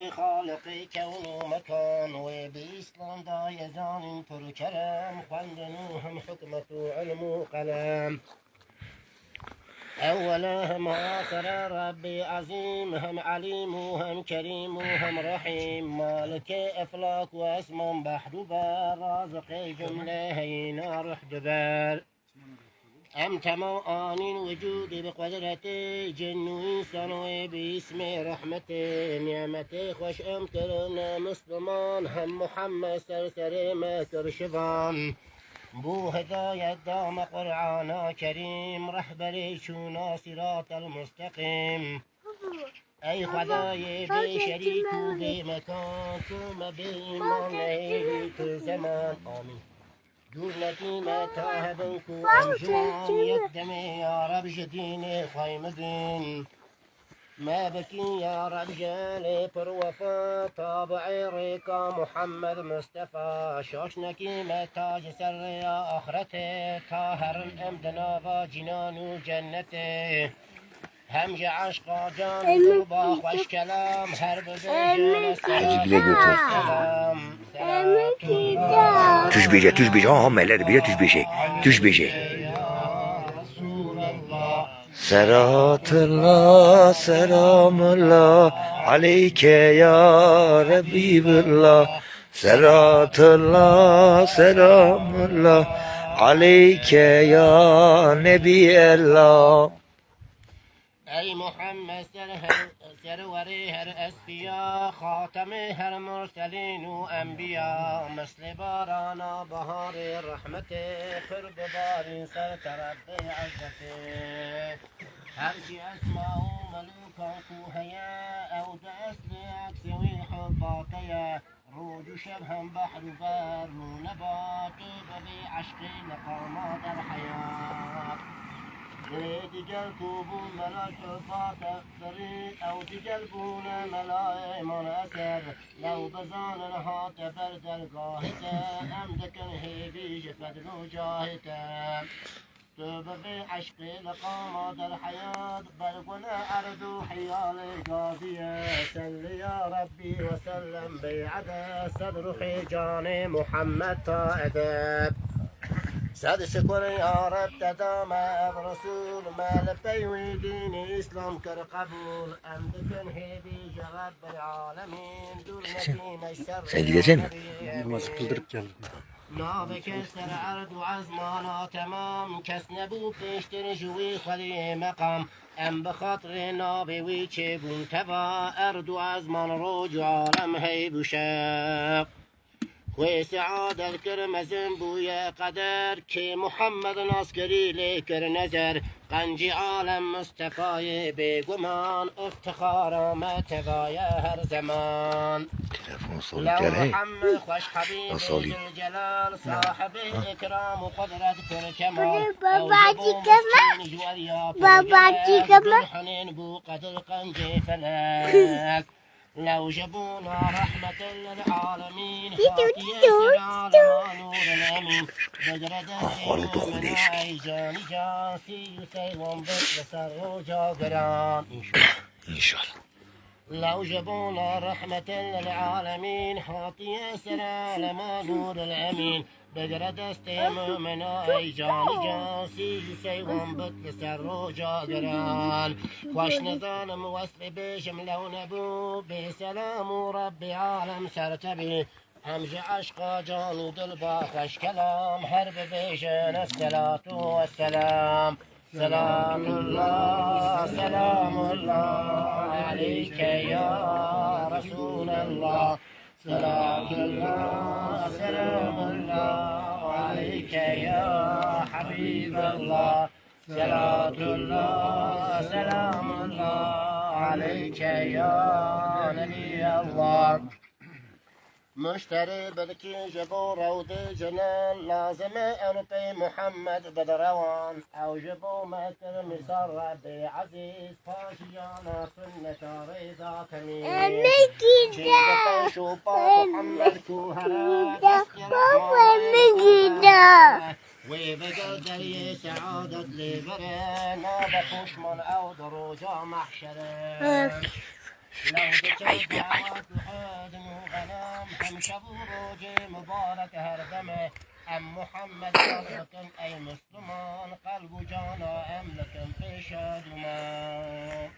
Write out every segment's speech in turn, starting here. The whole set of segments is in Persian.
خالق كون ومكان وبإسلام دا يزان پر كرم خندنوهم حكمة علم وقلم أولا هم آخر ربي عظيم هم عليم هم كريم هم رحيم مالك أفلاك واسم بحر بار رازق جملة هينا رح جبال أم تمام وجود بقدرته جن وإنسان وباسم رحمته نعمته خوش أمكرنا مسلمان هم محمد سرسر ما ترشفان بو هداية دام قرآن كريم رهبري شونا صراط المستقيم أي خداي بشريك بمكان ثم بإيمان كل زمان آمين دولتي ما تاهبنكو أنجوان يقدمي يا رب جديني خيمدين ما بكي يا رب جالي پر وفا طابعي ريكا محمد مصطفى شوشنكي ما تاج سر يا آخرتي طاهر الأمدنا وجنان وجنتي همج عشقا جان قلبا خوش كلام هر ببجان السلام توش بيجي ها ملت بيجي توش بيجي صلوات الله سلام الله عليك يا ربيب الله صلوات الله سلام الله عليك يا نبي الله أي محمد سروري هر أسفياء خاتم هر مرسلين وأنبياء مثل بارانا بهار رحمته قرب باري سر رب عزته هر شي أسماء ملوكا كوهيا أو دأسل أكسوي حباطيا روج شبها بحر بار نبات ببي عشقي لقامات الحياة تجلبون ملاك فاتح فريد أو تجلبون ملاي مناكر لو بزان الهات برد القاهتة أمدكن هيبي جفد نجاهتة تبغي عشقي لقامات الحياة برقنا أرض حيال قاضية سل يا ربي وسلم بعدد صدر حجان محمد تائدب سد شكر يا رب تدام الرسول ما لبي وديني اسلام كر قبول امدكن هيبي رب العالمين دور نبينا الشر namazı kıldırıp geldim. ناب كسر عرض وعزمانا تمام كسنبو بيشتر جوي خلي مقام ام بخاطر نابي ويتشي بنتبا ارض وعزمان روج عالم هيب شاق وسعادة الكرمزن بويا قدر كي محمد ناصكري لكر نزر قنجي عالم مصطفى بقمان افتخار ما تبايا هر زمان لو محمد خوش حبيب الجلال صاحب اكرام وقدرة كركمان بابا حنين بو قدر قنجي فلاك لو جبونا رحمة للعالمين هاتي نور الأمين بدرد من عيجان جاسي يسيوم بسر وجاقران إن شاء الله لو جبونا رحمة للعالمين هاتي سلام نور الأمين بدرد استيم من عيجان جاسي يسيوم بسر وجاقران خوش نظام وصف بيشم لو نبو بسلام ربي عالم سرتبي همج عشق جان دلبا خوش كلام هرب بيشن الصلاة والسلام صلاة الله سلام الله عليك يا رسول الله صلاة الله سلام الله عليك يا حبيب الله صلاة الله سلام الله عليك يا نبي الله مشتري بالكي جبو رود جنان لازم أنطي محمد بدروان أو جبو متر مصر ربي عزيز فاشيانا سنة رضا كمين جيبت شوفا محمد كوهرا وبقدر سعادة لبرنا بخش من أو دروجا محشرين لو بكت دعوات وحزن وغنم هم شبوا روجي مبارك هردمه أم محمد قلبكم أي مسلمان قلب جانا أملكم في شادمان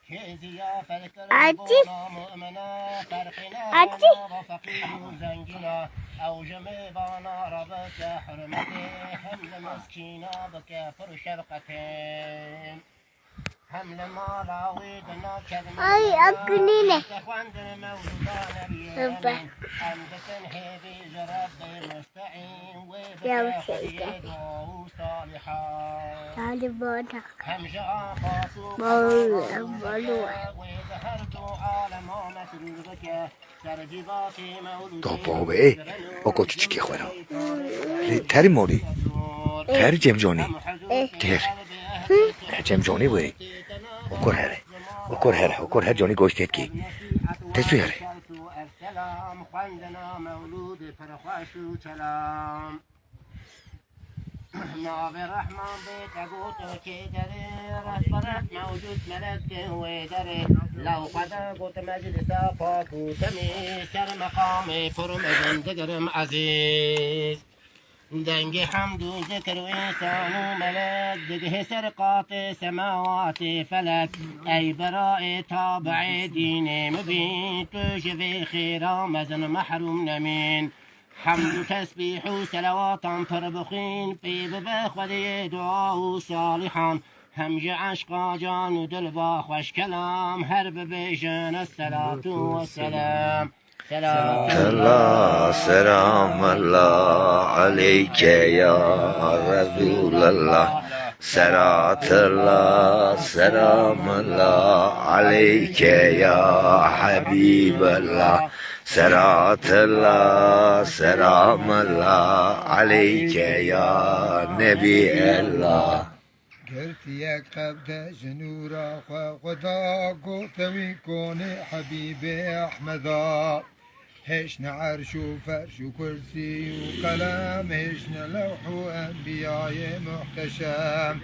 كيزيا فالكربونا مؤمنا فرقنا بنا وفقيه وزنجنا أو جميبانا ربك حرمته هم مسكينا بكافر شرقتين هم لما راويدنا أي أقنينة تخواندنا مولودانا بيامين أم بتنهي ربي مستعين وبكافر يدعو صالحا طالبانا هم جاء خاصو بلوة وظهرت عالم مسرورك سرجباتي مولودي Dopo be o koçiki khora. Le teri mori. Teri cemjoni. Ter. Cemjoni buri. Okor her joni goşt etki. Tesu yare. السلام خواندنا مولود فرخاشو سلام ناب الرحمن بيت قوتو كيدري رفرت موجود ملك ويدري لو قد قوت مجلسا فاكو تمي سر مقامي فرمدن دقرم عزيز دنگي حمد وذكر وإنسان وملك دقه سرقات سماوات فلك أي براء تابع ديني مبين تشفي خيرا مزن محروم نمين حمد وتسبيح وسلوات فربخين في ببخ ودي دعاء صالحا همج عشقا جان ودلبا خوش كلام هرب بيجن الصلاة والسلام Allah selam Allah aleyke ya Resulallah. Selatullah selam Allah aleyke ya Habiballah. Selatullah selam Allah aleyke ya Nebi Allah. قرتيك قبضة جنورا خدا قوتوي كوني حبيبي أحمدا هشنا عرش وفرش وكرسي وقلم هشنا لوح وأنبياء محتشم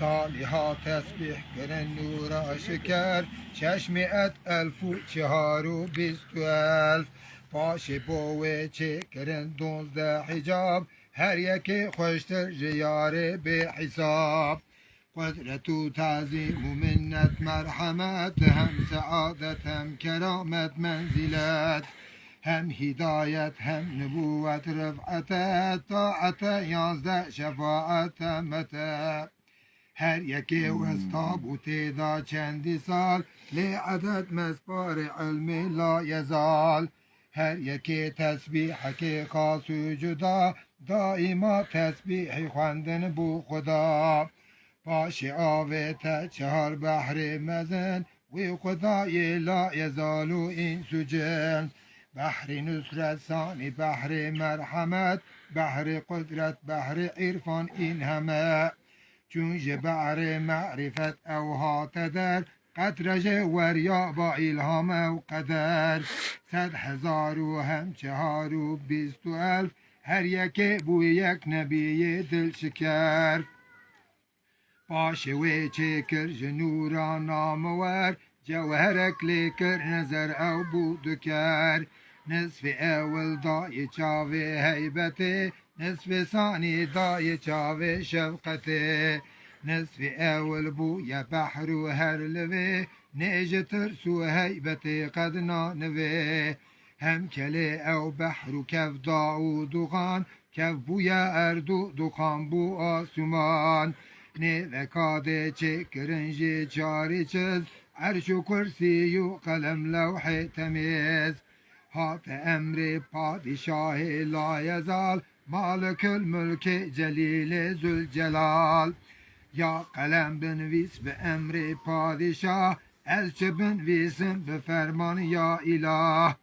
صالحات تسبيح كرن نورا شكر 600,000 وشهار و20,000 باشي بوي چكرن 12 حجاب هر يكي خوشتر جياري بحساب قدرة تعظيم ومنة مرحمة هم سعادة هم كرامة منزلات هم هداية هم نبوة رفعة طاعة 11 شفاعة متى هر یکی وستاب و تعداد چندی سال لعدد مسبار علم لا یزال هر یکی تسبیح که خاص و جدا دائما تسبیح خواندن بو خدا باش آوه 4 بحر مزن و خدای لا یزال و این سجن بحر نصرت ثانی بحر مرحمت بحر قدرت بحر عرفان این همه چون بحر معرفت اوها تدر قطرج وریا با الهام و قدر 100,000 و هم 420,000 هر یکی بو یک نبی دل شکر باشه و چکر جنورا نامور جوهرک لیکر نظر او بودو کر نصف اول دای چاوه حیبته نصف ثانی دای چاوه شفقته نصف اول بوی بحر و هر لوه نیج ترسو حیبته قد نانوه هم کله او بحر و کف داود و خان کف بوی اردو دخان بو آسمان نه وکاده چکرنج چاری چز عرش و کرسی و قلم لوح تمیز هات امر پادشاه لا یزال مالک الملک جلیل ذوالجلال یا قلم بنویس به امر پادشاه از چه بنویسم به فرمان یا اله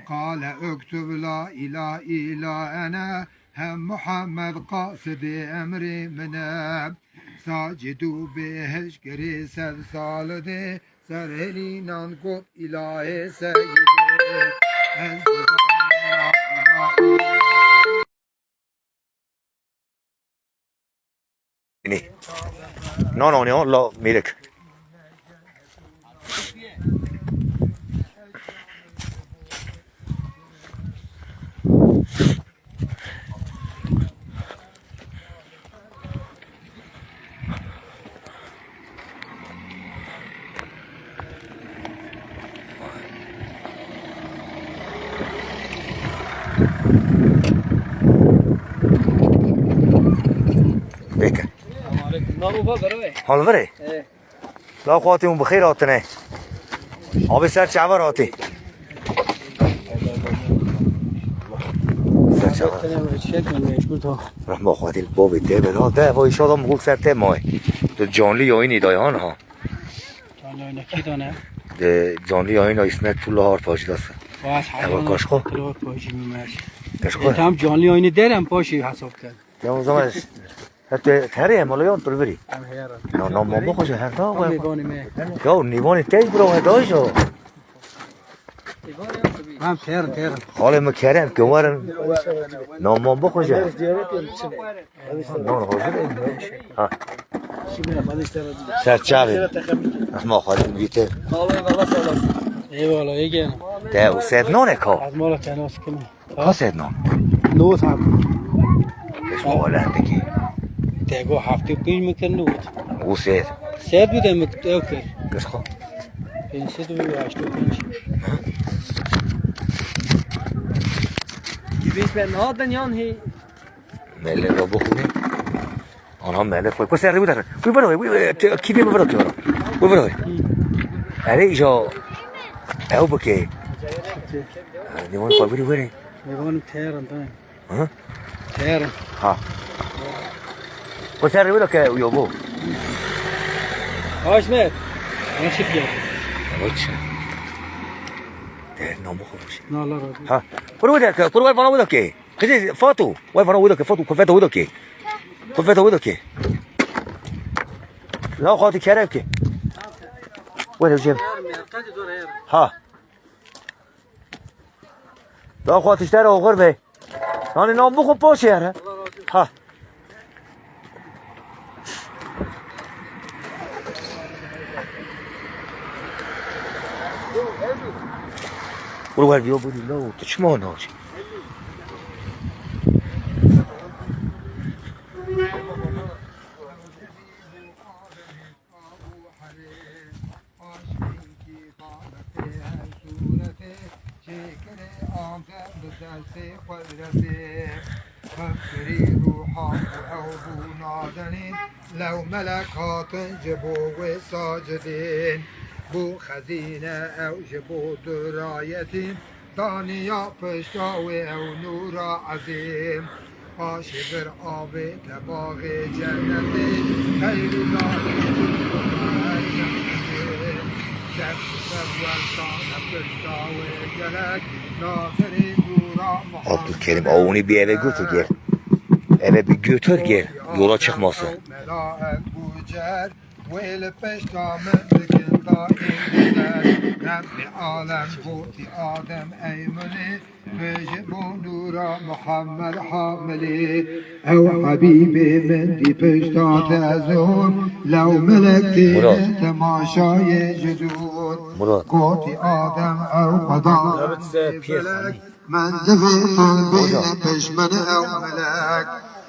قال اکتب لا اله الا انا هم محمد قاصد امر منه ساجدو بهش گری 100 سال ده سرهلی نان گفت اله سیده از No, la milik. بکن ناروبا برای حال بره لا خواتمون بخیر آتنه آبی سر چعبر آتی سر چعبر رحمه خواهدی بابی ده بدا ده وای شادم بگو سر ته مای تو جانلی یا اینی دایان ها ده جانلی یا این اسمت طول هار پاشی دسته اول کاشخو کاشخو هم جانلی آینه درم پاشی حساب کرد یا زمانش حتی تری مالایان تو بری نه نام بخوشه هر تا یا نیوان تیز برو داشو هم تیرم حالا ما کردم که ورن نام بخوشه نه ها سر چاوی ما خواهیم بیته ای والا ایگه ده و سید نانه که از مالا تناس کنی ها سید نان نوت هم کش مالندگی تگو هفته پیش میکن نوت او سید سید بوده مکتب کرد کش خو پنسید و هشت و پنج بیش به نادن یان هی مله رو بخونی آنها مله فوی پس سر بودن بوی برای کی بیم برای که بوی برای اره ایجا او بکی نیوان فوی بری بری میگم تیرم ها تیرم ها پس سر بودن که او یابو هاش مت من چی بیاد اوچه ده نام بخورش نه الله راضی ها برو بودن برو وای فانا بودن که کسی فاتو وای فانا بودن که فاتو کفته بودن که کفته بودن که لا خاطی کرب که وين جيب ها لا خاطي اشترى وغربه انا نام بخو باشه يا ها برو ور بیا بودی لا تو چما ناجی لو ملكات جبوا ساجدين بو خزينة أو جبو دراية ثانية فشاوي أو نور عظيم عاشبر آبي تباغ جنتي خير الله سب والصان فشاوي جلد ناصري نور Abdülkerim avını bir eve götür gel. Eve bir götür gel. Yola çıkmasın. رب عالم بوتی آدم ایمنی بجبو نورا محمد حاملی او حبیبی من دی پشتات ازون لو ملکی تماشای جدود بوتی آدم او خدا من دفیتون بین پشمن او ملک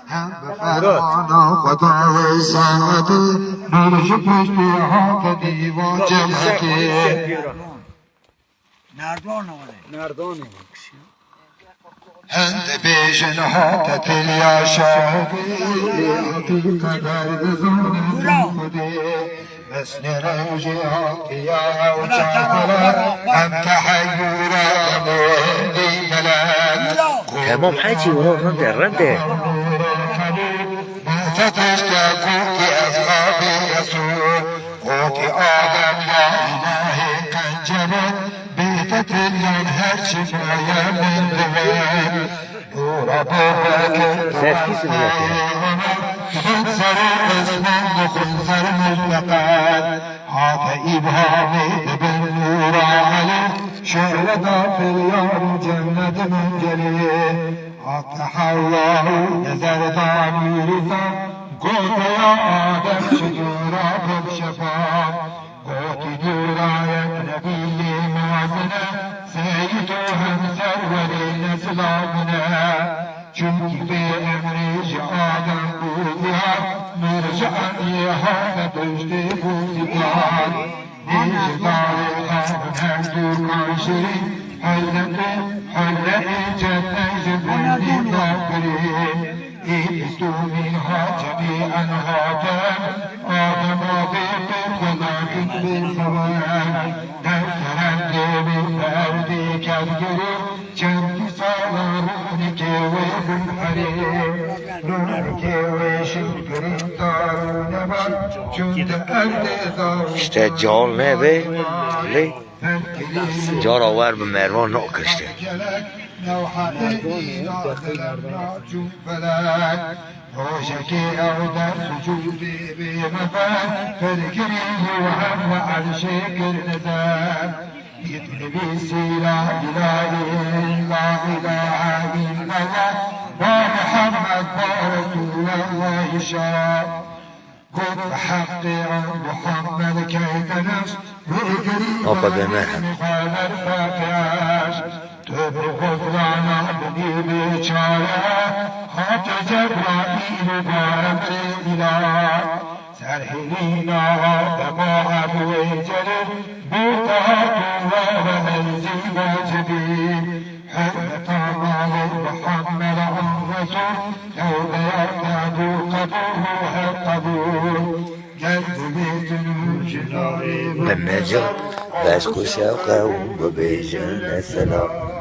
هم بفرانا خدا و ساعتی نرش پشتی هات دیوان جمعتی نردانه هند بیشن هات تلیا شاهدی حقیقت درد زون خودی مثل روجی هاتیا او چاکرا هم تحیورا مهندی ملک Tamam hacı oradan derrende. فتشت كنت أصحاب الرسول قوت آدم يا إلهي كان جبل بيتك الهر شفايا من دبل نور بابك خنصر اسمه وخنصر ملتقى هاك إبهامي ابن نور علي شهداء في اليوم جنة من جليل هاك حواه نزر داني رزا قلت يا آدم شجورا بشفاء قلت جورا يا نبي معزنا سيدهم سرور نسلامنا çünkü bir emri Adem bu zihar Nurcan yehane düştü bu zihar Necdari hanım her dur karşıri حلت جنة جبريل كافرين إيستوا منها جميعا هاتان آدم وضيق ولكن بالزمان تنفرن من فردي كالجريم جنب سالارونك وبالحريم نورك وشكرين دارون من جند أرد دارون İşte can ne be? Le? Car avar به مروان ناکشته. روشكي أو در سجودي بمفان فذكريه وهم وعرشك النزال يطلبي سيلا إله إلا إله إلا الله ومحمد رسول الله شاء قد حقي محمد كيف نفس آقا به مرحب قال الفاتحاش تبرق فلانا بني بيشارة خاط جبرائيل بامر الإله سرحلينا دماء بوجل بوتات وهزي واجبين حرمة مال محمد عن رسول يوم يرتاد قبوه القبول قلب بيت الجناري لما جاء باسكو ساقه وبيجن السلام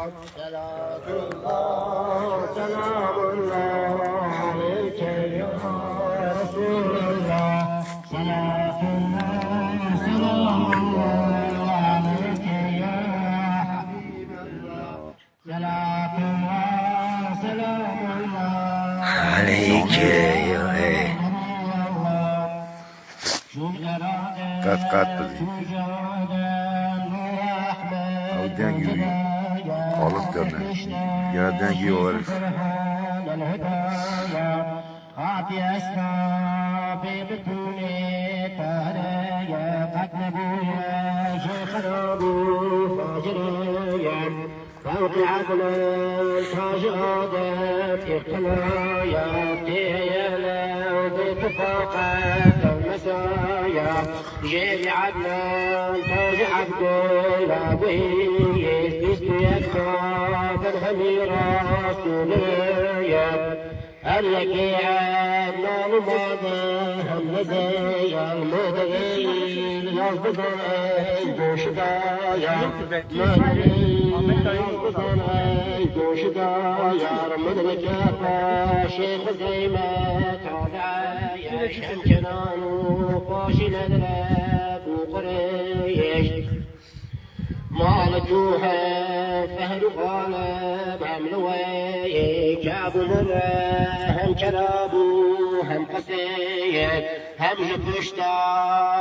عليك يا هي قد بدی او دنگی قالب کرده یا دنگی وارد أعطي أسنا في بطولي تهريا قد نبويا شيخنا أبو فاجريا فوق عدل التاج آدم اقتلايا تيا لو باتفاقات المسايا جيب عدنان تاج عبد الأبوي بيست يكفى بالهميرة سوليا الركيع نال ماضي هم زي المدين يصدقون دوش دايا يصدقون دوش دايا رمضان كافا شيخ زي ما تعالى شمشنان وقاشي ندرك وقريش مالكوها فهد غالب عملوي جابوا مرة هم شرابوا هم قسية هم جبشتا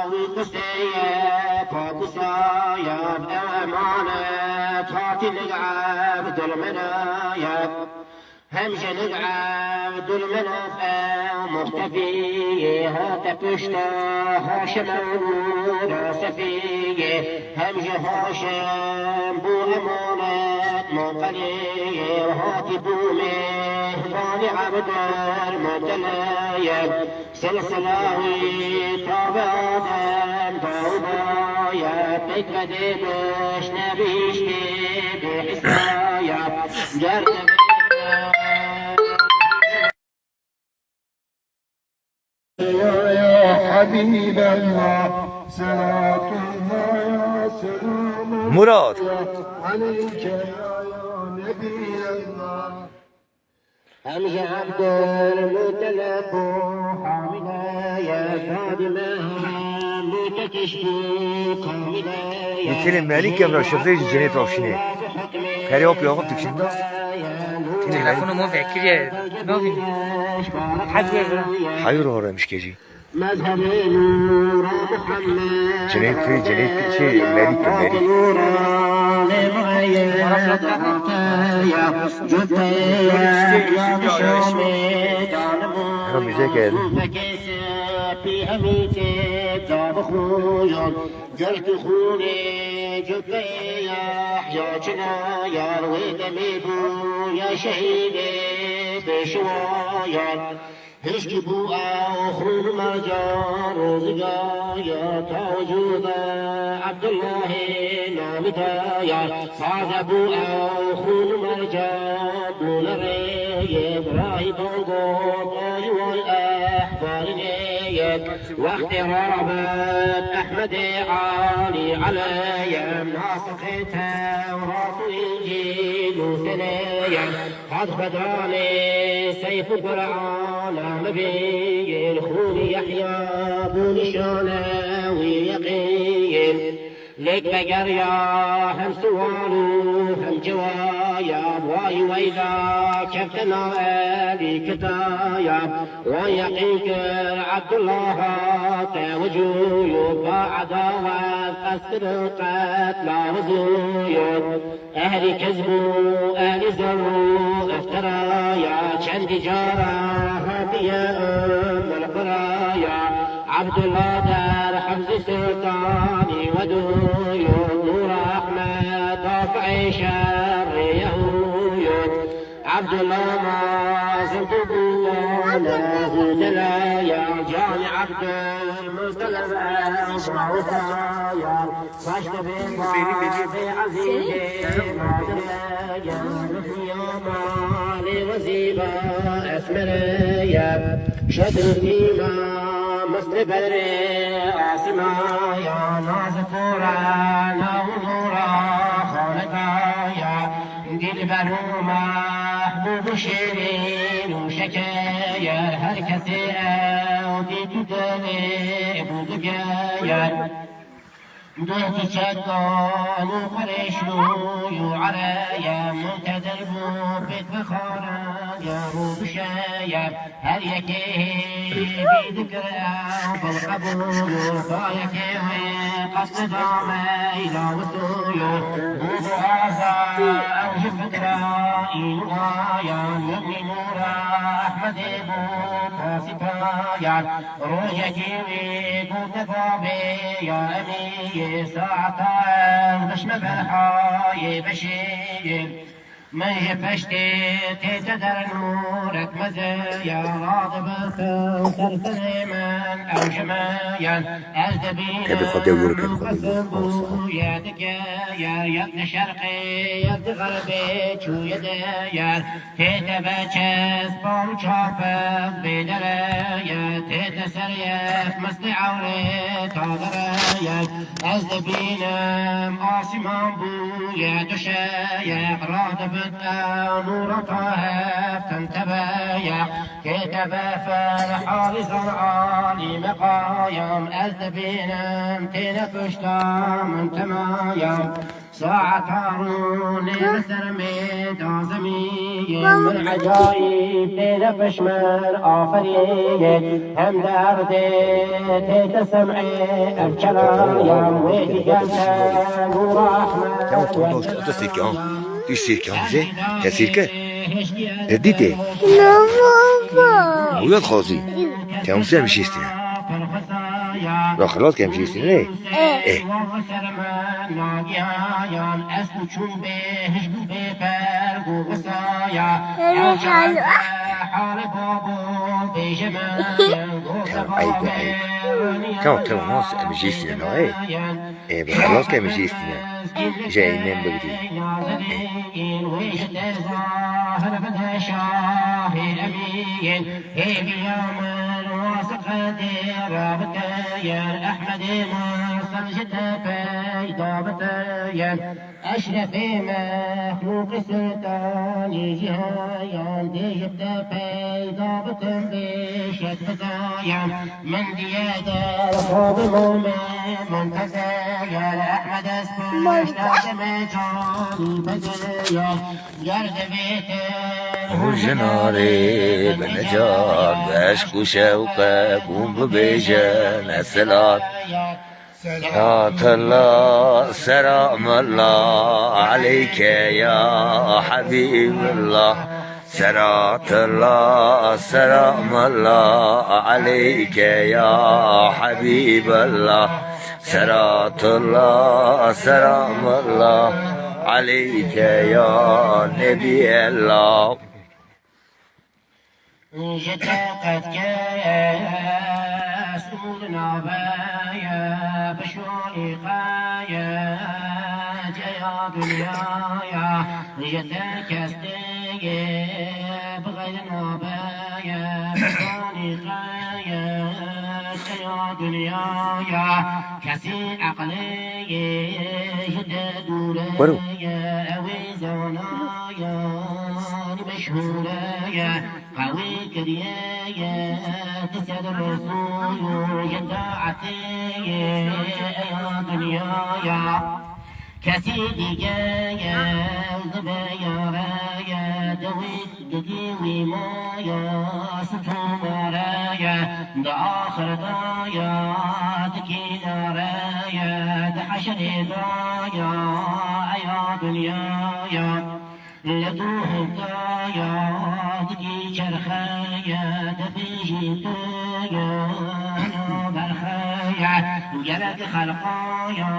وقسية فاقسايا بأمانة هاتي نلعب دل منايا هم نلعب دل منافع مختفية هات بشتا هاشم راسفية هم هاشم بو أمانة منقلية وهاتي بومي فاني عبدر مدلايا سلسلاوي طاب آدم داودايا بيت بديبش نبيشتي بحسايا جرد يا حبيب الله صلاة الله يا سلام مراد عليك يا نبي الله أمشي عبد المتلف حاملا يا خادمها متكشفي قاملا يتكلم مالك يا ابن الشفريج جنيت روشني خيري هو بيوقف تكشن تلفون ما فكرية ما في حير هو مش كيجي مذهب نور محمد جنيت شيء مالك هم مزاج في أميتك داب خويا جلت خوني جبيا يا جنا يا رويد ميبو يا شهيدي بشوايا هشکی بو آخون مرجان روزگار یا تا وجود عبدالله نامتا یا ساز بو آخون مرجان بولره برای بانگو بای وی احبار نیت وقت رابط احمد عالی علیم ناسخ تورات و انجیل و سنیم قد بداني سيف القرآن نبي الخون يحيى بنشانه ويقين لك بقر يا هم سوالو هم جوايا واي ويلا كفتنا ابي كتايا ويقينك عبد الله توجوي بعداوة قصر قتلى وزوي اهل كذبوا اهل زروا افترايا شن تجارة هدية القرايا عبد الله دار حفظ سلطاني ودويو نور احمد دافع شر يهويو عبد الله ما زلت بولا زلزلا يا جاني عبد المطلب اسمع وصايا فاشت في عزيزي ما دلايا يا مالي وزيبا اسمريا شدني ما مصر بدري عاصمة يا ناز قرانا ونورا خالدايا دل بنو محبوب شيرين وشكايا هر كسي ودي تدري بودقايا دوتي شكان وخريشلو يعرايا منتظر بو بيت بخارا يا روب شايا هر يكي بذكرى بالقبول فايكي قصد دامي لا وسويو بوضو عزا أوجه فكرة إيغايا يبني نورا أحمد بو قاسفايا روجة جيوي قوت ثابي يا أمي ساعتان بشم بالحاي بشير من يفشتي تتدر نورك مزايا راضب الخوصر سليمان أو جمايا أزدبينا من يا دقايا يبن شرقي يبن غربي شو يدايا تتباكس بام شافك بدرايا تتسريف مصلي عوري تاغرايا أزدبينا مقاسمان بويا دشايا راضب نور طاهر تنتبايا كتب فرحالي زرعاني مقايم أزدبينا تنفشتا من تمايم ساعة هاروني مسرمي دازمي من عجايب تنفش من آفريد هم دردي تتسمعي الكلايم ويدي جلسة نور أحمد Du cirke Hamze? Te cirke? Dite? No, baba. Uyat khazi. Te Hamze mi şistine? Ya خلاص كم شيء سنة؟ إيه. كم ناس مشي سنة إيه خلاص كم مشي سنة جاي من بقدي يا أحمد مرسل جتفي ضابطيا أشرف مخلوق السلطان جهايا دي جتفي ضابط بشت بزايا من ديادة الخوض المؤمن منتزايا أحمد اسمه اشتاق مجاني بزايا جرد بيته جناري بنجار بعشق وشوقه قوم ببيجن السلام يا الله سلام الله عليك يا حبيب الله سلام الله سلام الله عليك يا حبيب الله سلام الله سلام الله عليك يا نبي الله جتقت كاس نابايا بشوني قايا جيا دنيايا جتكستي بغير نابايا بشوني قايا جيا دنيايا كسي عقلي يددوريا اوي زونايا مشهورايا قوي كريايا تسعد الرسول يدعتي يا دنيايا كسيدي جايا وزبايا رايا دويت دقيوي مايا ستوم رايا دا آخر دايا دكينا رايا دا حشري دايا يا دنيايا لدوهم دايا دقي شرخايا دفيجي دايا برخايا وجلد خلقايا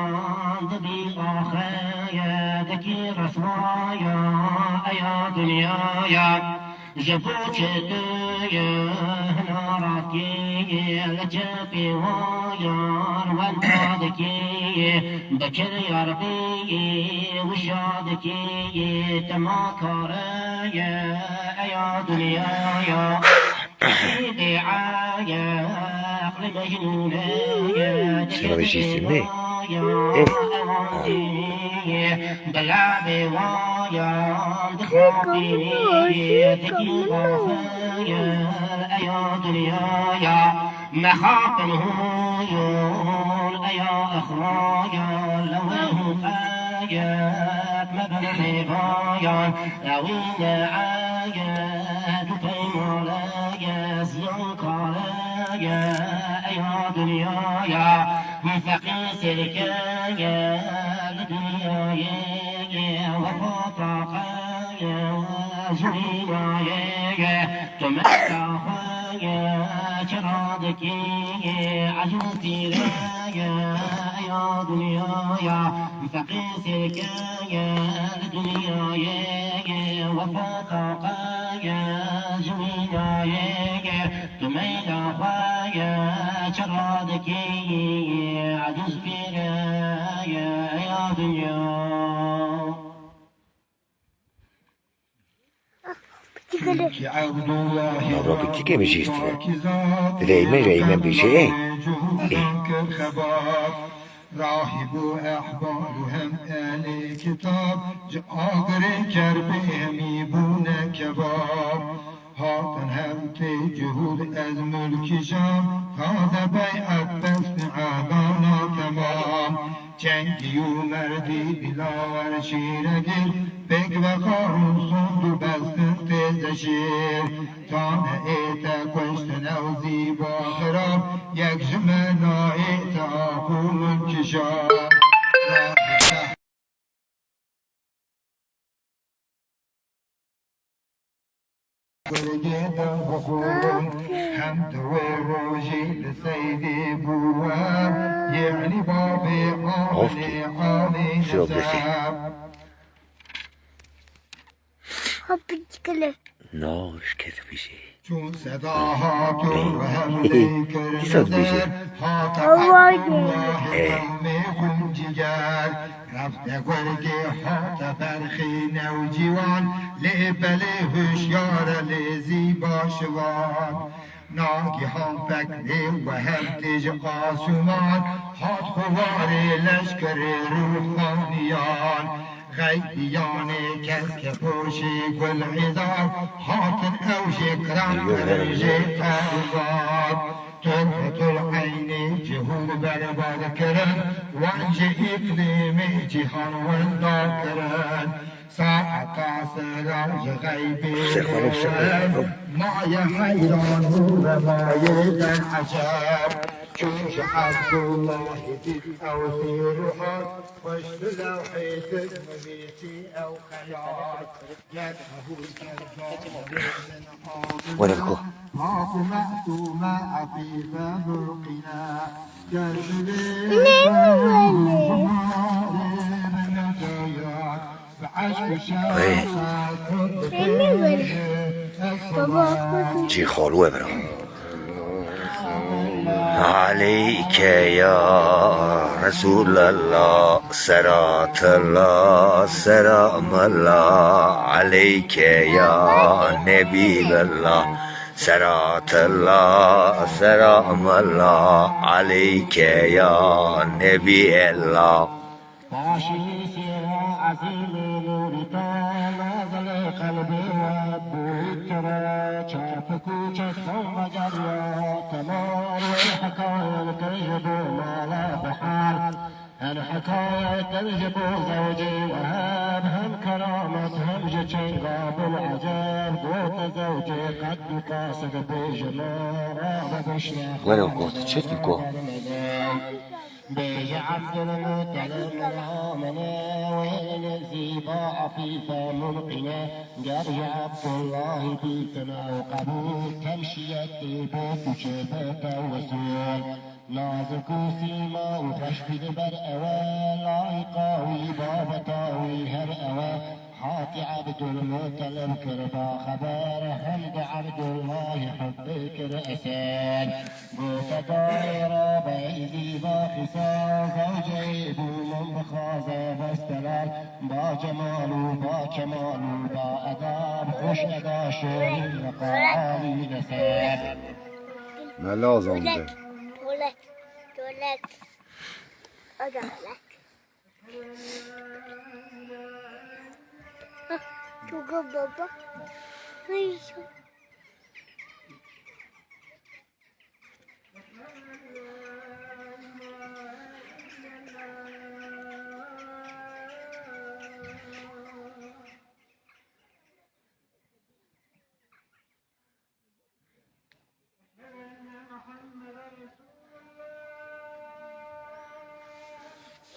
دبي آخايا دكي رسوايا يا دنيايا جبوك دايا ناراتكي لجابي وايا وانتا دكي بكر يا ربي وشادكي تماكرايا يا دنيايا سيدي عايا عقل مجنونايا شنو بيجي يستني؟ بلعبي وايا دخلتي تكي غافايا يا دنيايا مخاف الهيول يا اخرايا لويه آيات مبني بايا اوين عايات في مولايا سيوك عليا يا دنيايا فقي سلكايا لدنيايا وفاطاقايا جرينايا تمتعايا شرادكي عجوزي رايا يا دنيايا فقي سلكايا لدنيايا وفاطاقايا جرينايا تمتعايا شرادكي عجوز فيرايا يا دنيا Dobro, bitti che mi gistre. Reymen bir şey. راهب أحبار هم أهل كتاب جاغر كربهم يبون كباب هاتن هم في جهود از ملك شام تاز بیعت بس عدانا تمام چنگی و مردی دلاور شیرگیر بگ و قارون سند و بستن تیز شیر تانه ایتا کشت نوزی با خراب یک جمنا ایتا آخون کشاب هم روجي لسيدي بواب يعني بابي عالي نساب No, şirket bir şey. چون صداها تو هم ذکر صد بشه. نظر هات میخون جگر رفت گرگی هات برخی نوجوان لبله هشیار لزی باشوان ناگهان فکری و هم تیج آسومان هات خوار لشکر روحانیان غیبیان کس که پوشی گل عزار هاتن اوش کرم فرجی قربان طرفت العین جهود برباد کرن وانج اقلیم جهان وندار کرن ساعت سراج غیبی ما یحیران و ما یدن عجب چونش عبدالله دید او سیرها پشت لوحی تجمبیتی او خیال جده Bueno, Coco. ماك معتوم عفيف برقنا بعشق شاعر بابا جي خالوه برا عليك يا رسول الله صلاة الله سلام الله عليك يا نبي الله صلاة الله سلام الله عليك يا نبي الله عاشي سيرا عزيز نورتا نازل قلبي وبوترا شافكو شسم وجريا تمام الحكاية تجب ما لا بحال الحكاية تجب زوجي وهاب هم كرامتهم جتشن قابل عجاب قوت زوجي قد قاصد بجمال بشيخ وين القوت تشتي القوت بيج عبد المطلب رامنا وين الزيبا عفيفة ملقنا جرج عبد الله بيتنا وقبول تمشية بيت وشبكة وسول نازك سيما وكشف دبر أوى لا يقاوي بابا تاوي هر أوى حاتي عبد المطلب كربا خبر حمد عبد الله حبك رأسان قوت دائرة بيزي باخسا زوجي من بخازة باستلال با جمالو با كمالو با أداب خوش أدا شوي لقاعالي نساب ما لازم ده تولك تولك أجعلك توقع بابا هيشو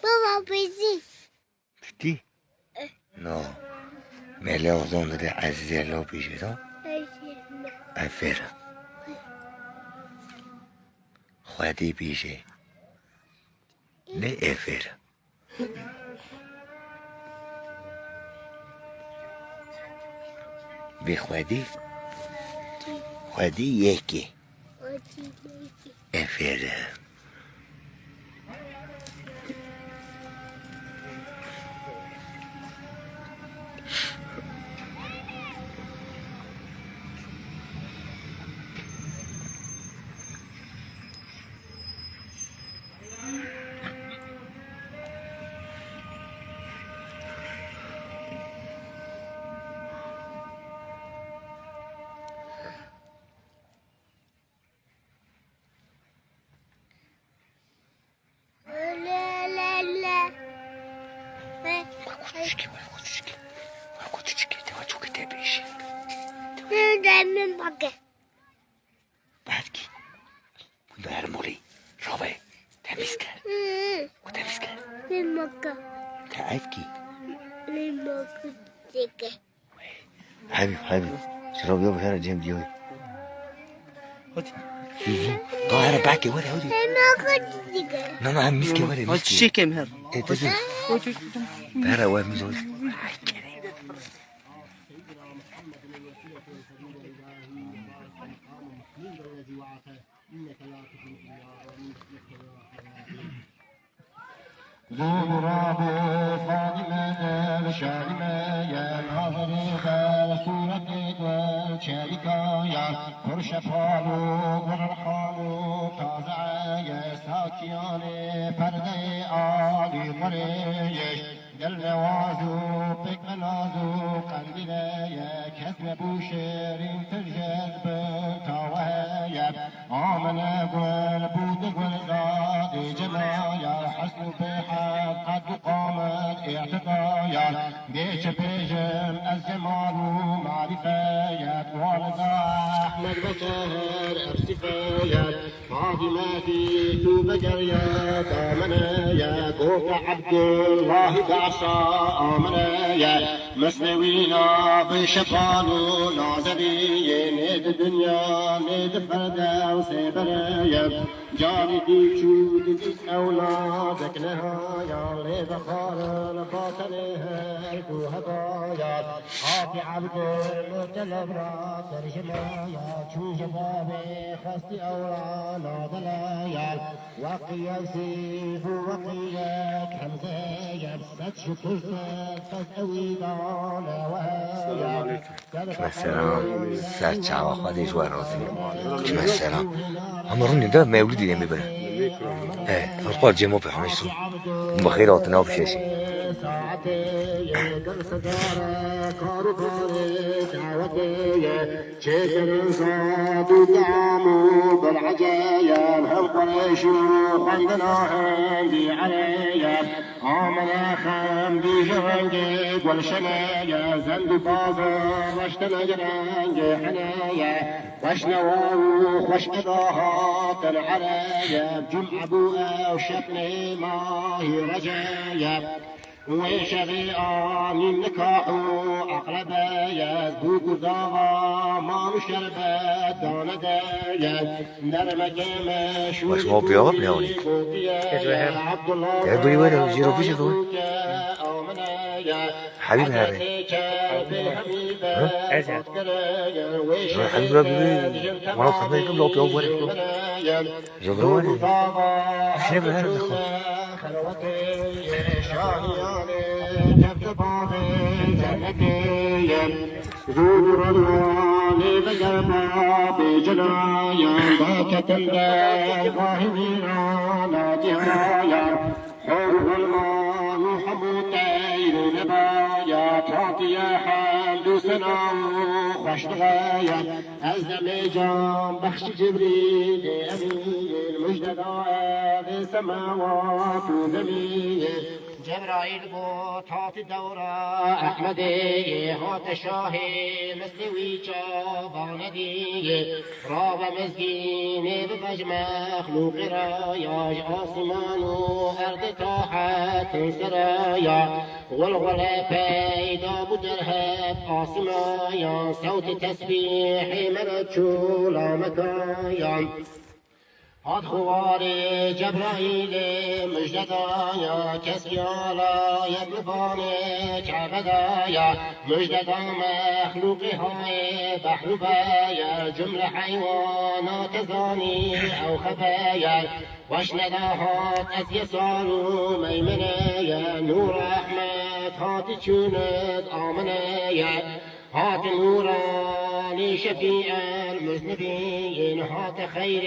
بابا بيزي بدي؟ نو ملي أظن ده عزيزي الله بيجي ده أفر خودي بيجي نه أفر بخودي خودي يكي أفر من بقى بعدكي بندو هرمولي رابع تميز کرد و تميز کرد من بقى تعبكي من بقى دیگه حبيب شراب يوم كان جيم ديوي هاتي طاهرة باكي وري هودي من بقى دیگه نانا هم مسكي وري هات مسكي شيكم هر ايه تزن بهرا وري مزوج زور رابو فاطمة شالمة يا ناظر خال صورة دول شاركة يا فرش فالو ورحالو تازع يا ساكيان پرده آلی قريش دل نوازو بك منازو قنديلة يا كسب بوشيرين ترجز بتاوه يا آمن قول بود قول زاد جمايا حسن بحق قد قامت اعتقايا ديش بيجم الزمان معرفة يا والد أحمد بشهر ارتفايا فاطمتي توبجر يا دامنا يا قوت عبد الله بعصا آمنا يا مسلوينا بشفانو نازلي نيد الدنيا نيد فردوس برايا جاني دي شود دي أولادك نهايا ليد خار باطنها تو هدايا عافي عبد المطلب را ترجمايا شو جبابي خستي أورا نادلايا وقيا سيف وقياك حمزة يبسط شكر فزأوي دانا وهايا السلام ساعة وخدي جوار راسي السلام عمرني ده ما يولدي يمي بنا ايه فرقات جيمو بحمشتو بخيراتنا وبشاشي شكر صاد ودعمو بالعجايب هم قريشو خندنا هندي عليا عامل خام بجرنجي والشنايا زند بازر واشتنا جرنجي حنايا واشنواو وش اضاهات العرايا جمع بوئا وشبني ماهي رجايا وشغي آمين نكاحو أقربايا زبوك زاغا ما مشربات دانا دايا نرمك مشوي واش مو بيوغ بناوني عبد الله تعبوا يوانا جيرو بيش دول حبيب هاري حبيب ربي وانا خدنا يكم لو بيوغ بوريكو جبرواني شنو بهاري دخل زور الوالي بقلبا بجنايا ذاك تندى فاهمينا ناجهايا حر الماء حموتين نبايا تعطي حمد سنا خشدغايا الزميجان بخش جبريل أمين مجددا بالسماوات وذمين جبرائيل بوت هات الدورة أحمدي هات شاهي مسلوي باندي راب مزجيني ببج مخلوق رايا آسمان وأرض تحت سرايا والغلا بيدا بدرهب آسمايا صوت تسبيح ملك شولا مكايا هاد خواري جبرائيل مجددايا كسيالا يبلبانك عبدايا مجددا مخلوقي هاي بحلبايا جملة حيوانات زاني أو خبايا واشنداهات أس يسارو ميمنايا نور أحمد هات تشوند آمنايا هات نوراني شفيع المذنبين هات خير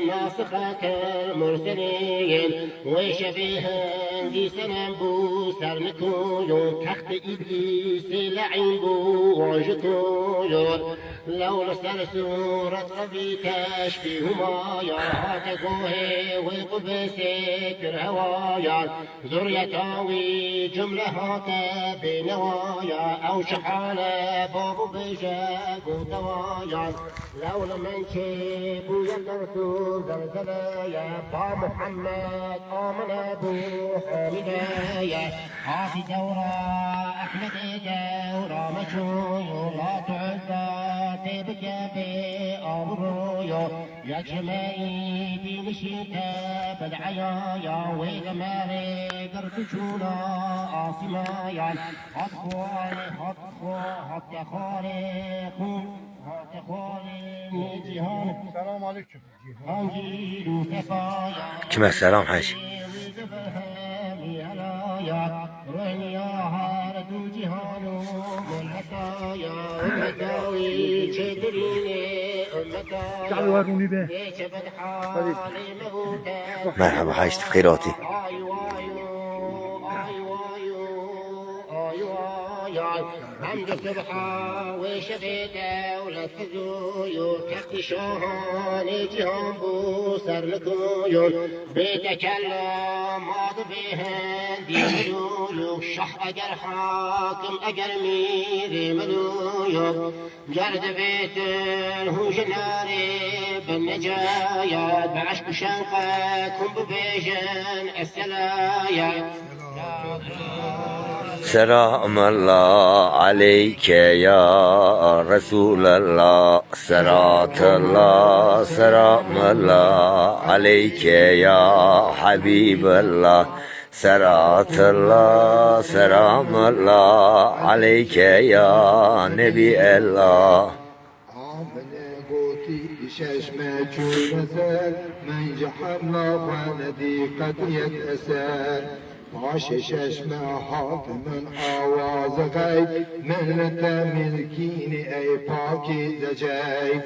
ناسخة المرسلين وشفيهن دي سنم بو سرنكويون تخت إبليس لعين بو وجتويون لولا سر سورة ربي تشبيهما يا هات قوهي وقبسك الهوايا ذريتاوي جملة هات بنوايا أو شحالة بابو بيجاك ودوايا لولا من شيبو يقرتو زلزلايا با محمد آمن أبو حامدايا هاتي دورة أحمد دورة مشهور لا تعزى تبك بأبرويو يا جماعي دي مشيتا بالعيايا ويغماري قرتشونا آسمايا هاتخوالي هاتخوالي السلام عليكم. كما السلام حاج مرحبا حاج تفخيراتي حمد الصبحة وشفيته ولا تزويو تحت شهاني جهان بوسر لكويو بيتكلم ماض بيهن دي ملويو شح أجر حاكم أجر ميري ملويو يوم جرد بيت الهوش ناري بالنجايات بعشق شنقة كن ببيجن السلايا سلام الله عليك يا رسول الله صلاة الله سلام الله عليك يا حبيب الله صلاة الله سلام الله عليك يا نبي الله آمنه قوتي ششمه چون مثل من جحرنا وندي قد يتأسل باش ششمه حاتم آواز غیب ملت ملکین ای پاکی زجیب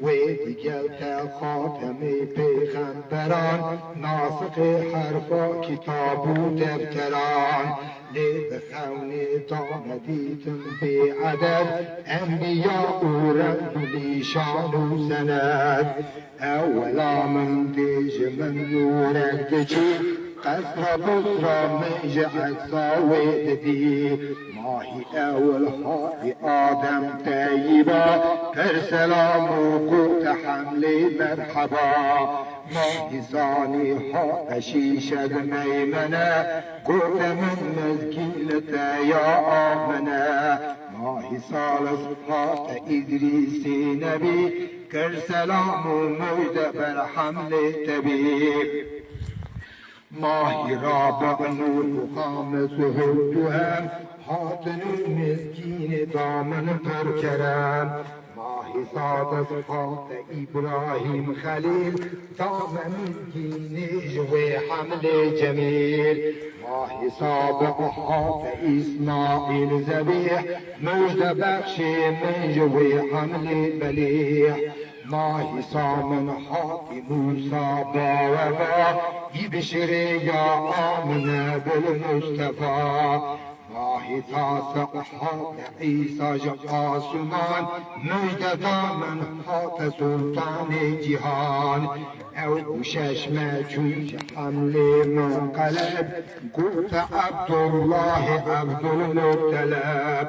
ویدی گلت خاتمی پیغمبران ناسق حرفا کتابو دفتران لب خونی دامدیتم بی عدد انبیاء و رسولی شان و سند اولا من دیج من نورک دچی قصر بصرى من عكسا ويددي ماهي أول هاي آدم طيبا كرسلام وقوت حملي مرحبا ماهي ثاني ها شيشة ميمنة قوت من مزكيلة يا آمنة ماهي ثالث ها إدريسي نبي كرسلام ومجد بالحمل تبي ماهی رابع نور و خامس و هدوهم حاطن مسکین دامن پر کرم ماهی سادس حاط ابراهیم خلیل دامن مسکین جوی حمل جمیل ماهی سابق حاط اسماعیل زبیح مجد بخش من جوی حمل بلیح ماهی سامن حاطی موسا با وفا يبشر يا آمنة بالمصطفى ماهي تاسع حاط عيسى جقاسمان مجد من حاط سلطان جهان او ششمة جوش حمل منقلب قلت عبد الله عبد المطلب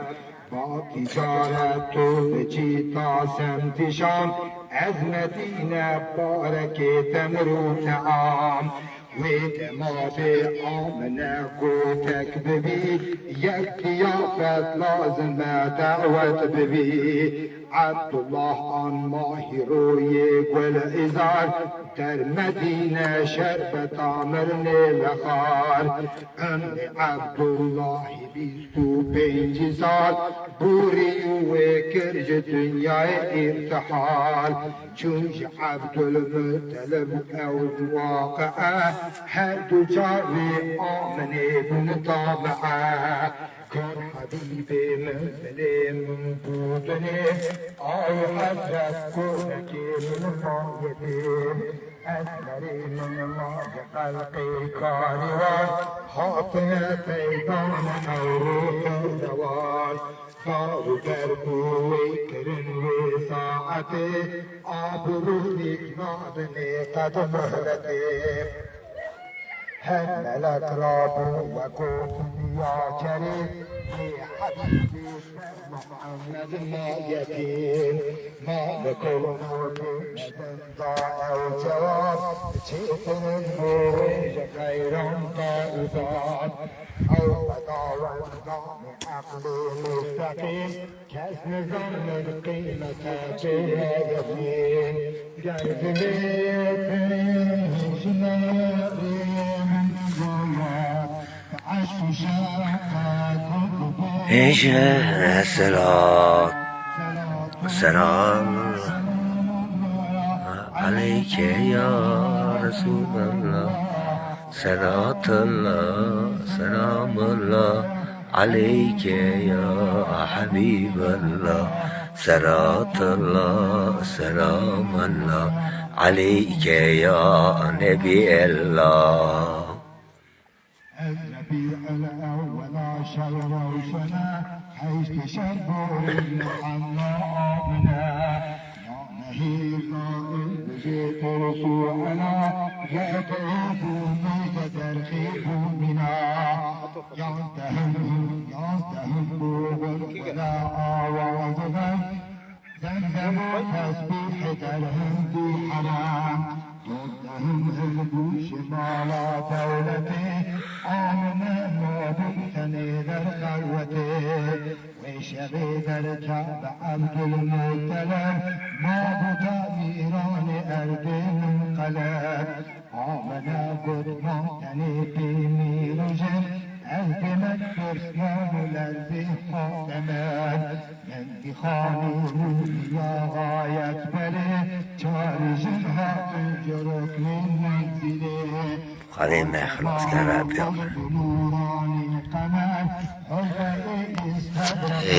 با تجارت و بچیتا سمتشان از مدینه بارک تمر و طعام و دماغ آمنه گوتک ببی یک قیافت لازم دعوت ببی عبدالله آن ماهی روی گل ازار در مدینه شربت آمرن لخار ام عبدالله 25 سال بوری و کرج دنیای ارتحال چونش عبدالمطلب او واقعه هر دو جاوی آمنه بن طابعه کن حبیب منزل من بودنه آی حضرت کنکی من مایده أسمري من الله خلقي كاروان حاطنا فيضان أوروح الزوال صاروا دربوا ويكرن وساعتي عبروني ناضني قد مهلتي هم ملك رابو وقوت يا كريم يا حبيبي محمد ما يتيم ما بكل موت ضاع وجواب تشيطن البوج خيرا طائفات او فتاوى النظام عقلي مستقيم كاسم ظن القيمة فيها يتيم جايز بيتين ايش السلام السلام عليك يا رسول الله صلاة الله سلام الله عليك يا حبيب الله صلاة الله سلام الله عليك يا نبي الله النبي الأول شر وسنا حيث تشبه محمدنا يا نهيب جئت رسولنا يا طيب ميت ترخيب منا یازدهم بوغل ولا آوازهم زمزم و تسبیح در هندی حرم دوازدهم الگوش مالا دولته آمنه مابوتنه در قلوته و شبه در کعب عبدالمطلب مابوتا ایران ارد منقلب آمنه بود ماتنه بیمیروژن التمت فرسان لرزه خاتمت من بخانه یا غایت بله چارجها جرک من منزله خلينا نخلص لرب يلا نوران القمر حلقه استبرق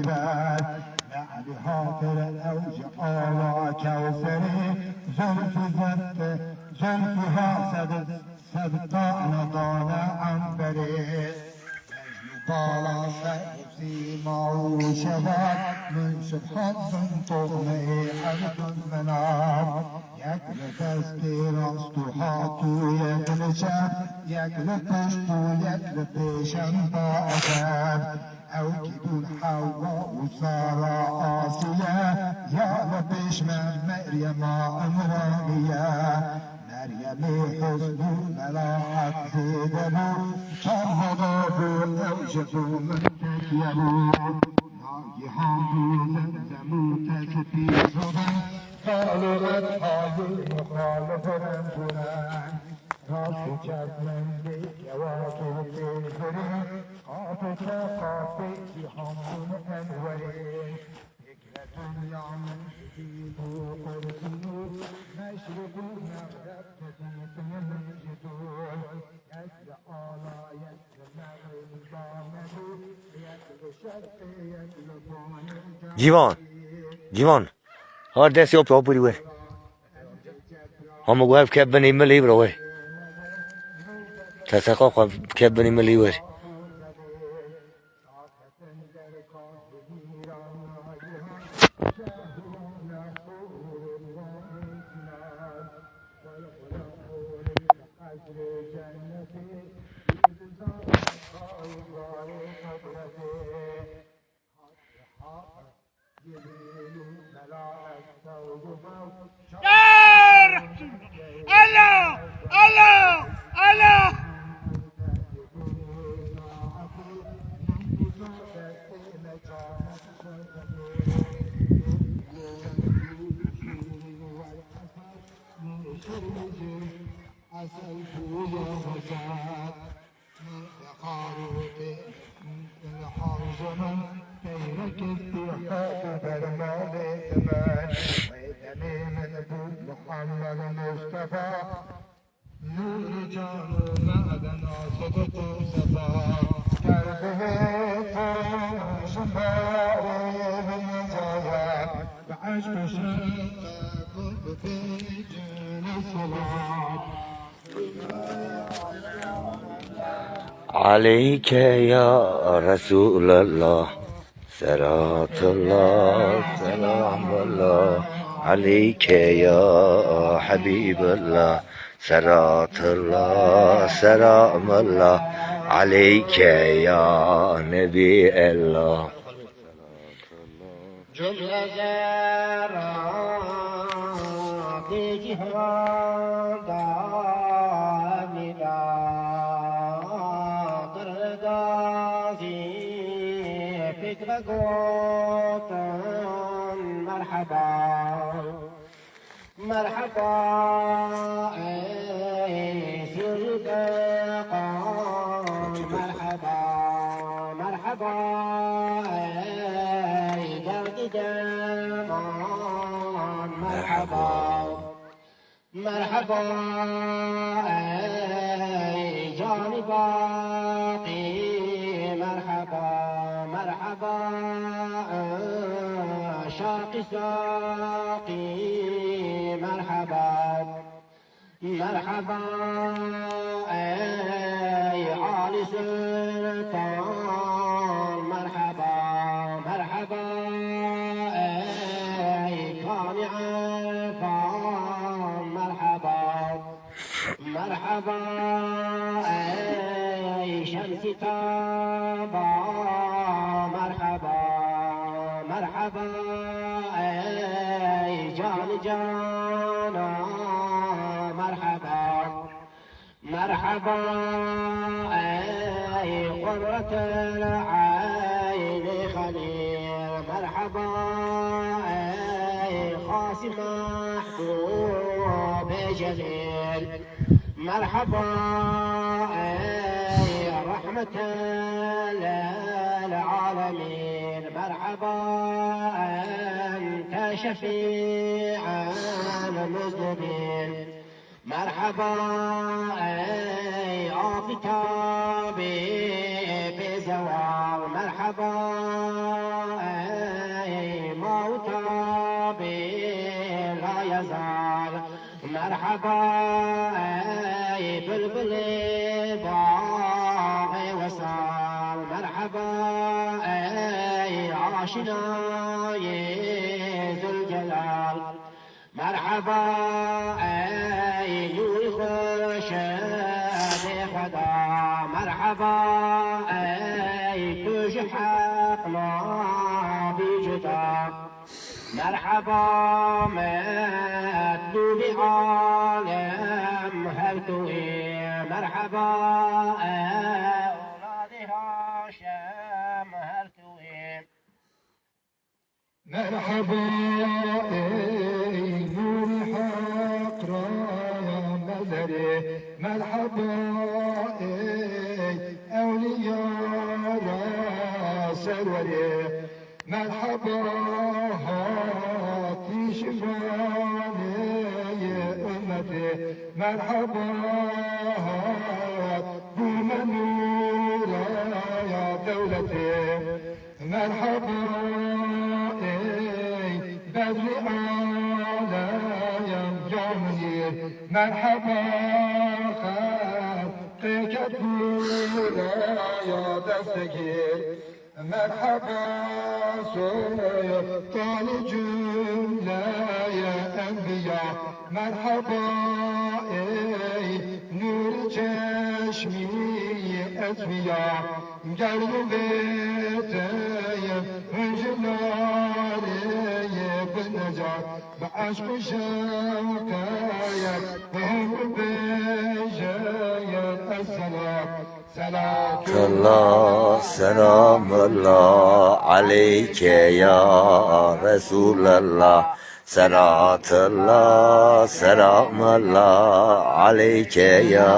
بعدها ترى الأوج آلا كوثره زلفها صدقان طالع عنبره طالع سيف معه شباب من شبحة طغمه حرب المنار يكل تسكير اسطحاته يكل شاب يكل قشطه يكل بيشن طائفات أو كدون حواء وسارة آسيا يا لبيش من مريم عمرانية مريم حسن ملاحة زيدبو كان هضابو أوجبو من تكيلو ناجحانو زمزمو تسبي صدن قالوا أصحاب المخالف رنبنا راسو چشمن دیگ یواکل تیزره قاطش قاطشی همون انوره فکرتون یامن شدیدو قرسیو نشربو نغرب تسیسن منجدون یسر آلا یسر مغرب دامدو یسر شرق یسر بانه جیوان هر دستی upp på det. Han må gå av kebben i med livet over. Ta seg av kebben i med livet. عليك يا رسول الله صلاة الله سلام الله عليك يا حبيب الله صلاة الله سلام الله عليك يا نبي الله جمله ذرات جهان دامدا قردازي فكر قوتن مرحبا مرحبا سيرك قام مرحبا مرحبا مرحبا مرحبا أي جاني باقي مرحبا مرحبا شاقي ساقي مرحبا مرحبا أي عالي سلطان مرحبا مرحبا مرحبا أي مجتبى مرحبا مرحبا أي جان جانا مرحبا مرحبا أي قرة العين خليل مرحبا أي خاصم محبوب جليل مرحبا أي رحمة للعالمين مرحبا أنت شفيع المذنبين مرحبا أي عافتابي بزوال مرحبا أي موتابي لا يزال مرحبا أي بلبل باغي وصال مرحبا أي عاشناي ذو الجلال مرحبا أي نور خشاد خدا مرحبا أي تجحقنا بجدا مرحبا مدلو بعالم هل توي مرحبا أولاد هاشم هل توي مرحبا نور الحق رايا مزري مرحبا أولياء سروري مرحبا هاتي شفاني يا أمتي مرحبا قوم نورا يا دولتي مرحبا بدر عالم يا منير مرحبا خلقك الدورة يا دستگیر مرحبا سلطان جمله يا انبياء مرحبا ای نور چشمی اتبیاء گرم بیتیم انجلاری بالنجاة بعشق شوقايا وهم بجايا السلام صلاة الله سلام الله عليك يا رسول الله صلاة الله سلام الله عليك يا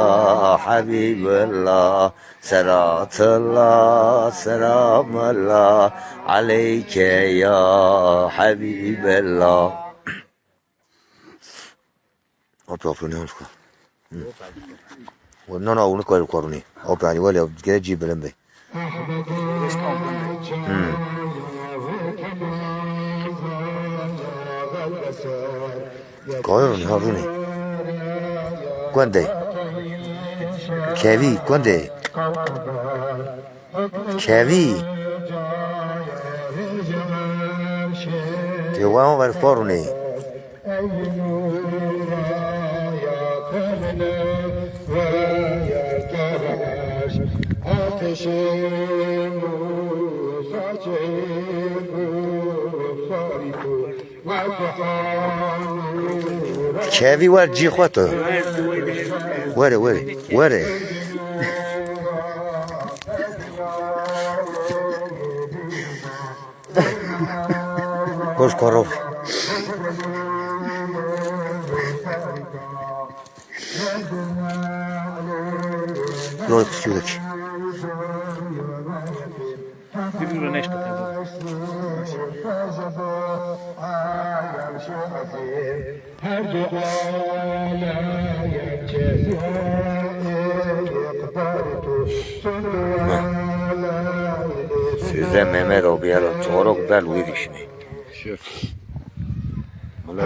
حبيب الله صلاة الله سلام الله عليك يا حبيب الله. Proprio non so. No, no, uno quello qua lì. Ho preso quello che è gibbe lì. Cosa non ha lì? Quando è? Kevi, quando è? Kevi. Ti vuoi per fuori? Kevi ورجي خاطر وره خوش کارو Yok yok. Vivrò nešto tako. Size Mehmet abi ya çok bel uyuşmuş. شوف Allah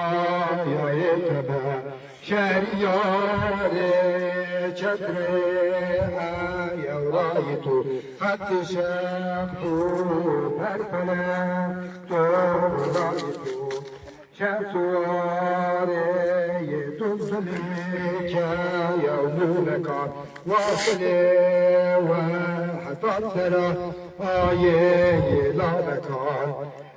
سایه تبه شهریار چتر یورای تو خط شب تو پرپنه تو رای تو شب سواره دزدلی که یومونکان واصله و حساد سرا آیه لابکان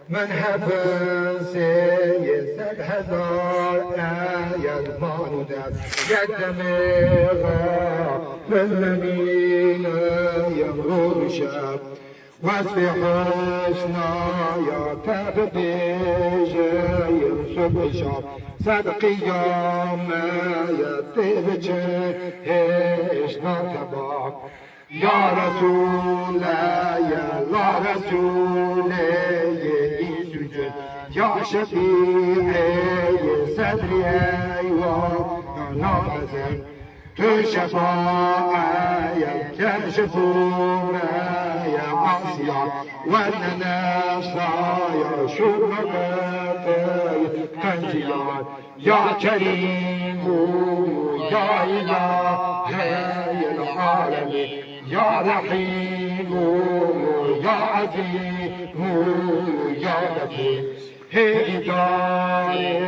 من حفظ سد هزار آیت مانودت قدم من لمین یمرور شب وصف حسنا یا تب بیجه صبح شب صد قیام یا تب چهش ناتبا یا رسول یا لا رسول ای سجد یا شفیع صدری ایوان یا نابزن تو شفاعه یا کشفون یا عصیان و ننفسا یا شرقه قنجیان یا کریم یا اله العالمین یا رحیم یا عظیم یا لطیف هدایه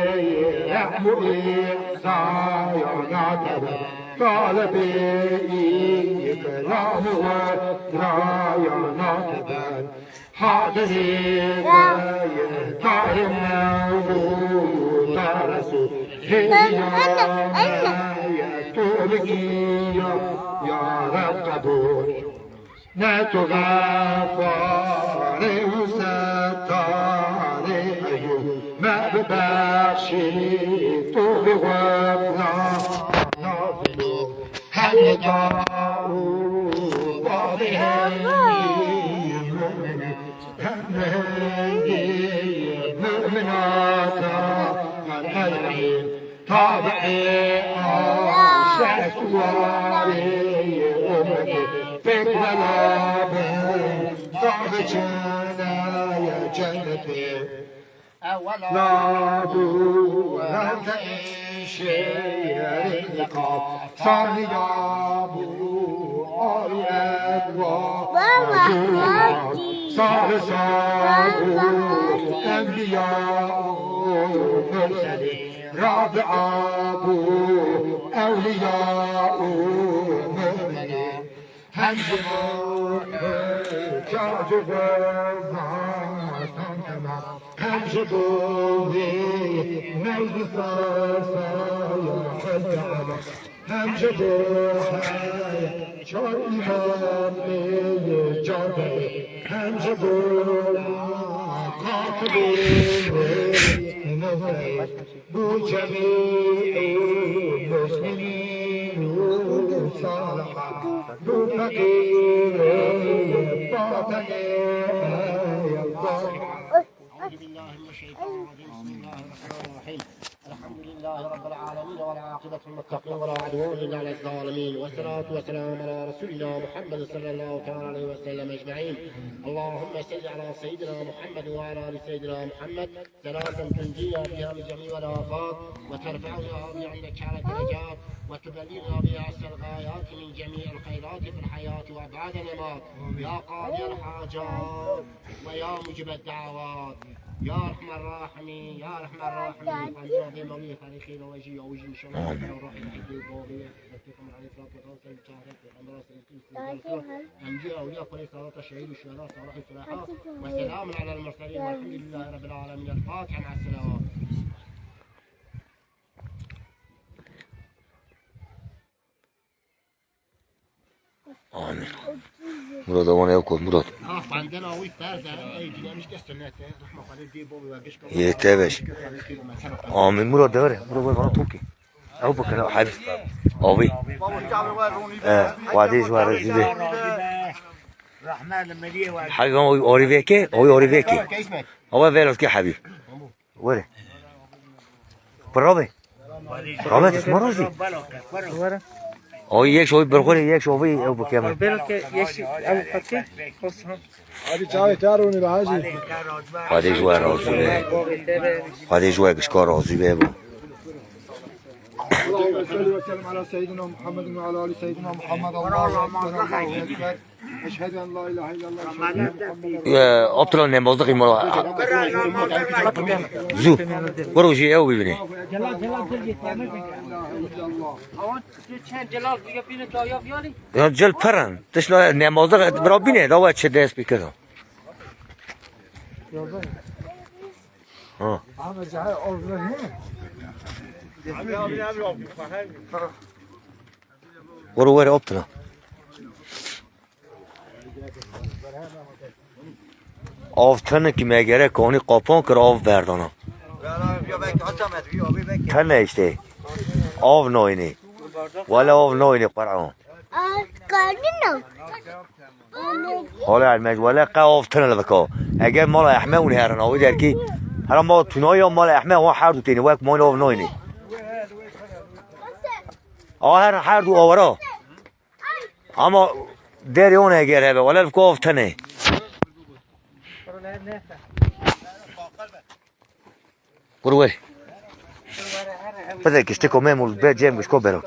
رحم و احسان یا ناتبه طالب اکرام و رایا ناتبه حاضر دائم و رسول هدایه تولگی یا رب قبول نه تو غفار و ستار ایوب ما ببخشی تو بغفنا نازلو هل جاءوا بابهم مؤمنات الأجمعين تابعي شهسواري أمتي فكرة صعب جانا يا جنتي لا دو لا تعيش يا رزقا صار يابو آي أدوى صار أنبياء مرسلين رابع أبو أولياء مؤمنين هنجمو كاجب هنجمو ميد ساسا يحجم هنجمو شار إمام جابه هنجمو قاتل بو جميع المسلمين صالحا بو فقير باطل يا الله. أعوذ بالله من الشيطان الرجيم. بسم الله الرحمن الرحيم. الحمد لله رب العالمين والعاقبة للمتقين ولا عدوان إلا على الظالمين والصلاة والسلام على رسولنا محمد صلى الله تعالى عليه وسلم أجمعين. اللهم صل على سيدنا محمد وعلى آل سيدنا محمد صلاة تنجينا بها من جميع الآفات وترفعنا بها عندك على الدرجات وتبلغنا بها أحسن الغايات من جميع الخيرات في الحياة وبعد الممات يا قاضي الحاجات ويا مجيب الدعوات يا ارحم الراحمين يا ارحم الراحمين. عندنا بمولي خليخين وجي وجي ان شاء الله الروح الحديد البوغيه نتيكم عليه الصلاه والسلام الشهاده الامراض انجي اولياء كل صلاه الشهيد والشهداء صلاح الصلاحات وسلام على المرسلين والحمد لله رب العالمين. الفاتحه مع السلامه. آمين. مراد وانا ياكل مراد. عندنا وي فرزه اي مش كاستنات رحمه الله دي بوبي واقش يتابش. آمين مراد داره مراد وانا توكي. أو بكرة حبيب. أوي. وعديش وارزيده. رحمن المليه حاجة هو أوريفيكي هو أوريفيكي. هو فيروس كي حبيب. وين؟ برافو. برافو اسمه رازي. او یک شوی برخوری یک شوی او بکیمه برو که یک ابو پکی خواستم Hadi çay tarhuni be hacı. خواهده جوه رازو به خواهده جوه کشکار رازو به با Allahümme salli ve sellem ala seyyidina Muhammedin ve ala ali seyyidina Muhammed. Allahu ekber. Eşhedü en la ilahe illallah. Eşhedü en ابتلا نمازده قیمه زو برو جی او ببینی جلال دل گیتامه illallah. آن چند جلال بیا بینه دایا بیاری یا جل پرن تشنا نمازده برا بینه داوه چه دست بکرم Ahmet Cahil orada ne? برو وره ابتلا آفتنه که میگره کانی قاپان کر آف بردانم تنه اشته آف ناینه ولا آف ناینه قرآن Karnına. حالا المج ولا قا آفتنه لذکا اگر مال احمه اون هرن آوی در کی هر ما تونای مال احمه و هر دو تینه وک مال آف ناینه هر دو آورا اما دری اون اگر هبه ولا لفکا آفتنه برو وی بذار کشته کمه مول به جیم گشکو برو